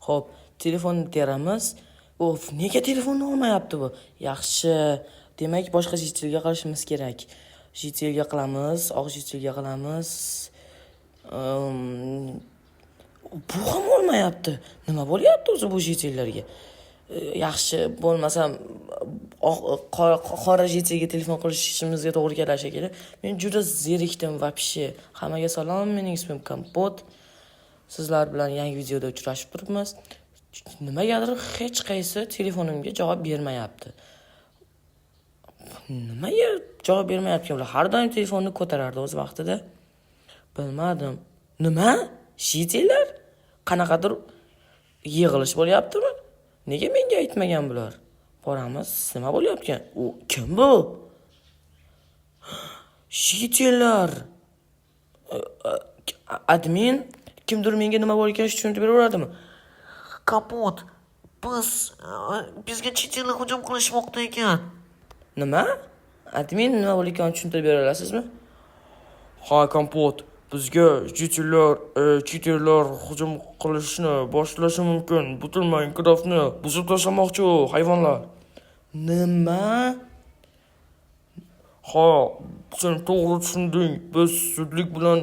Xo'p, telefonni teramiz. Of, nega telefonni olmayapti bu? Yaxshi. Demak, boshqa jitilga qilishimiz kerak. Jitilga qilamiz, oq jitilga qilamiz. Bu ham olmayapti. Nima bo'lyapti o'zi bu jitillarga? Yaxshi, bo'lmasam qora jitilga telefon qilishimizga to'g'ri kelishi kerak. Men juda zerikdim вообще. Hammaga salom, mening ismim Kompot. Sizlar bilan yangi videoda uchrashib turibmiz. Nimagadir hech qaysi telefonimga javob bermayapti. Nimaga javob bermayapti ular? Har doim telefonni ko'tarardi o'z vaqtida. Bilmadim. Nima? Jitillar? Qanaqadir yig'ilish bo'lyaptimi? Nega menga aytmagan bular? Boramiz, nima bo'lyapti? U kim bu? Jitillar. Admin kimdir menga nima bo'lganini tushuntirib beraveradimi? Kaput, bizga chet ellik hujum qilishmoqda ekan. Nima? Admin nima bo'lganini tushuntirib bera olasizmi? Ha, Kompot, bizga cheaterlar hujum qilishni boshlashi mumkin. Butun Minecraftni buzib tashlamoqchi u hayvonlar. Nima? Ha, sen to'g'ri tushunding. Biz zudlik bilan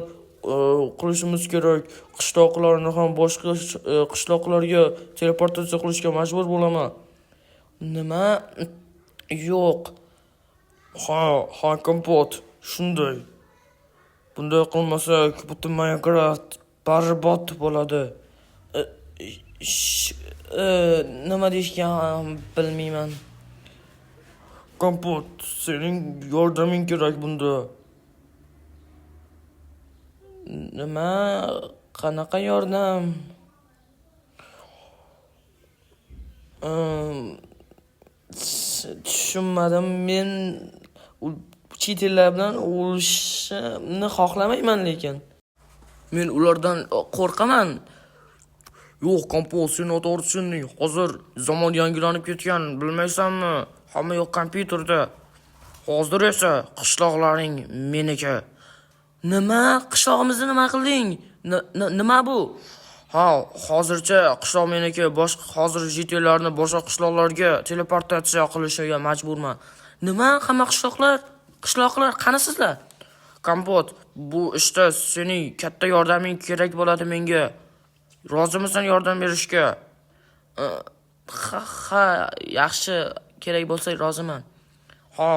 qilishimiz kerak. Qishloqlarni ham boshqa qishloqlarga teleportatsiya qilishga majbur bo'laman. Nima? Yo'q. Ha, Kompot, shunday. Bunday qilmasak, butun Minecraft barbod bo'ladi. Nima deyishgan bilmayman. Kompot, sening yordaming kerak bunda. Nima? Qanaqa yordam? Tushunmadim. Men cheaterlar bilan urushni xohlamayman lekin. Men ulardan qo'rqaman. Yo'q, Kompot, sen noto'g'ri tushunding. Hozir zamon yangilanib ketgan, bilmaysanmi? Hamma yoq kompyuterda. Hozir esa qishloqlaring meniki. Nima? Qishlog'imizni nima qilding? Nima bu? Ha, hozircha qishloq meniki. Hozir jitillarni boshqa qishloqlarga teleportatsiya qilishga majburman. Nima? Hamma qishloqlar qani sizlar? Kompot, bu ishda sening katta yordaming kerak bo'ladi menga. Rozimisan yordam berishga? Ha, yaxshi, kerak bo'lsa roziman. Ha,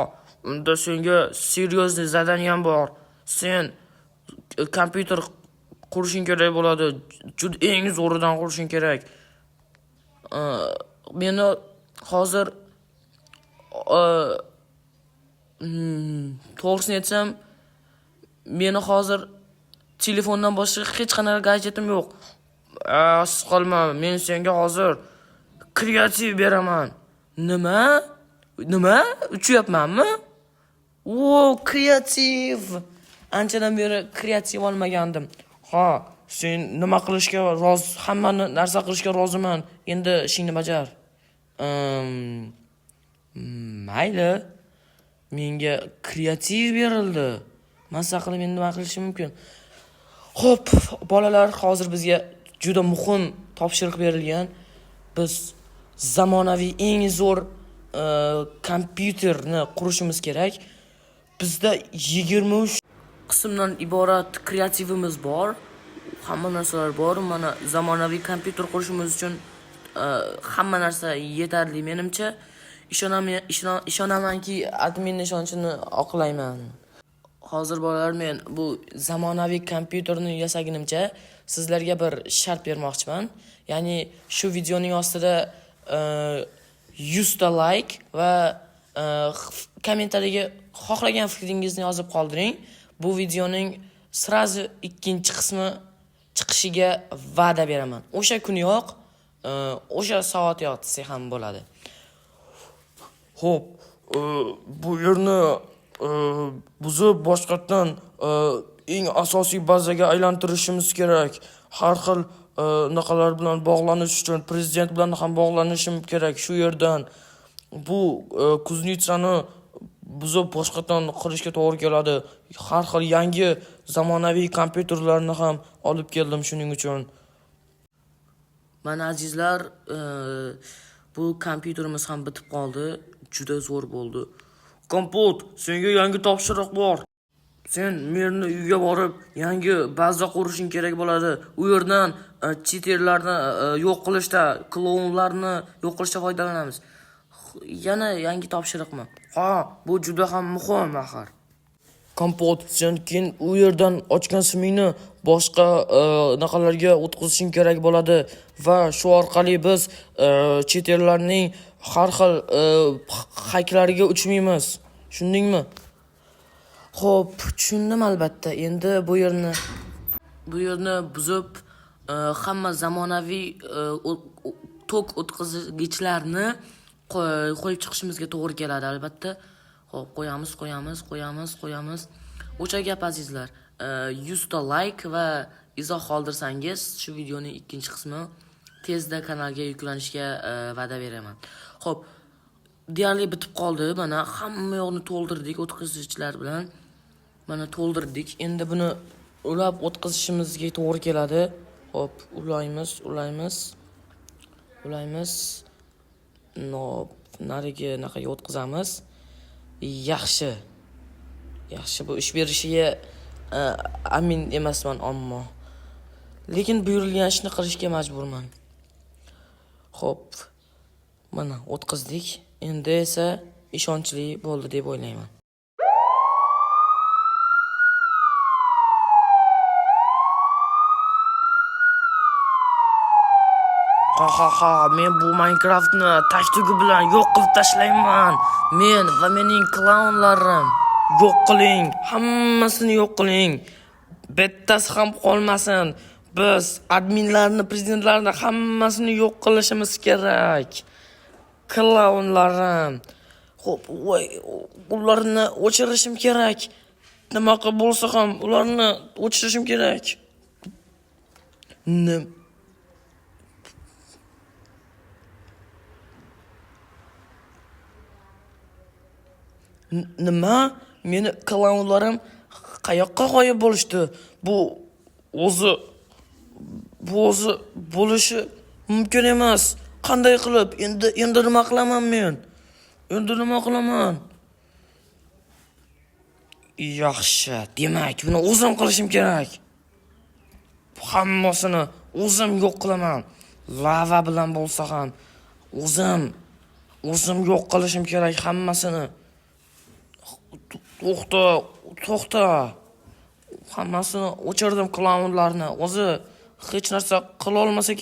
unda senga seriozli zadaniyam bor. Sen kompyuter qurishing kerak bo'ladi. Juda eng zo'ridan qurishing kerak. Meni hozir to'g'risini aytsam, meni hozir telefondan boshqa hech qanaqa gadjetim yo'q. Siqilma, men senga hozir kreativ beraman. Nima? Uchyapmanmi? Kreativ. Anchadan beri kreativ olmagandim. Ha, sen nima qilishga rozi, hamma narsa qilishga roziman. Endi ishingni bajar. Mayli. Menga kreativ berildi. Masa qilib men nima qilishim mumkin? Xo'p, bolalar, hozir bizga juda muhim topshiriq berilgan. Biz zamonaviy eng zo'r kompyuterni qurishimiz kerak. Bizda 23 qismdan iborat kreativimiz bor. Hamma narsalar bor. Mana zamonaviy kompyuter qurishimiz uchun hamma narsa yetarli menimcha. Ishonamanki, adminning ishonchini oqlayman. Hozir bolalar, men bu zamonaviy kompyuterni yasagunimcha sizlarga bir shart bermoqchiman. Ya'ni shu videoning ostida 100 ta like va kommentariyaga xohlagan fikringizni yozib qoldiring. Bu videoning srazi ikkinchi qismi chiqishiga va'da beraman. O'sha kuniyoq, o'sha soatyoq desa ham bo'ladi. Xo'p, bu yerni buzib boshqatdan eng asosiy bazaga aylantirishimiz kerak. Har xil naqalar bilan bog'lanish uchun prezident bilan ham bog'lanishim kerak shu yerdan. Bu kuznitsani buzib boshqatdan qilishga to'g'ri keladi. Har xil yangi zamonaviy kompyuterlarni ham olib keldim shuning uchun. Mana azizlar, bu kompyuterimiz ham bitib qoldi. Juda zo'r bo'ldi. Kompot, senga yangi topshiriq bor. Sen merni uyga borib, yangi baza qurishing kerak bo'ladi. U yerdan cheaterlarni yo'q qilishda, klonlarni yo'q qilishda foydalanamiz. Yana yangi topshiriqmi? Ha, bu juda ham muhim axir. Kompot, sen keyin u yerdan ochgan simingni boshqa naqalarga o'tkazishing kerak bo'ladi va shu orqali biz cheaterlarning har xil haklariga uchmaymiz. Tushundingmi? Xo'p, tushundim albatta. Endi bu yerni buzib, hamma zamonaviy tok o'tkazgichlarni qo'yib chiqishimizga to'g'ri keladi albatta. Xo'p, qo'yamiz. O'sha gap azizlar, 100 ta like va izoh qoldirsangiz, shu videoning ikkinchi qismi tezda kanalga yuklanishiga va'da beraman. Xo'p, deyarli bitib qoldi. Mana hamma yoqni to'ldirdik o'tkazgichlar bilan. Mana to'ldirdik. Endi buni ulab o'tkazishimizga to'g'ri keladi. Hop, ulaymiz. No, nariga naqaga o'tkazamiz. Yaxshi, bu ish berishiga amin emasman, ammo lekin buyurilgan ishni qilishga majburman. Xo'p, mana o'tkazdik. Endi esa ishonchli bo'ldi deb o'ylayman. Ha, men bu Minecraftni tashtugi bilan yo'q qilib tashlayman. Men va mening klaunlarim Yo'q qiling, hammasini yo'q qiling. Bittasi ham qolmasin. Biz adminlarni, prezidentlarni hammasini yo'q qilishimiz kerak. Klaunlarim. Xo'p, ularni o'chirishim kerak. Nima qilib bo'lsa ham ularni o'chirishim kerak. Nima? Meni klaunlarim qayoqqa g'oyib bo'lishdi? Bu o'zi bo'lishi mumkin emas. Qanday qilib? Endi nima qilaman men? Yaxshi, demak, buni o'zim qilishim kerak. Hammasini o'zim yo'q qilaman. Lava bilan bo'lsa ham o'zim yo'q qilishim kerak hammasini. To'xta. Hammasini o'chirdim klaunlarni. O'zi hech narsa qila olmasa kerak.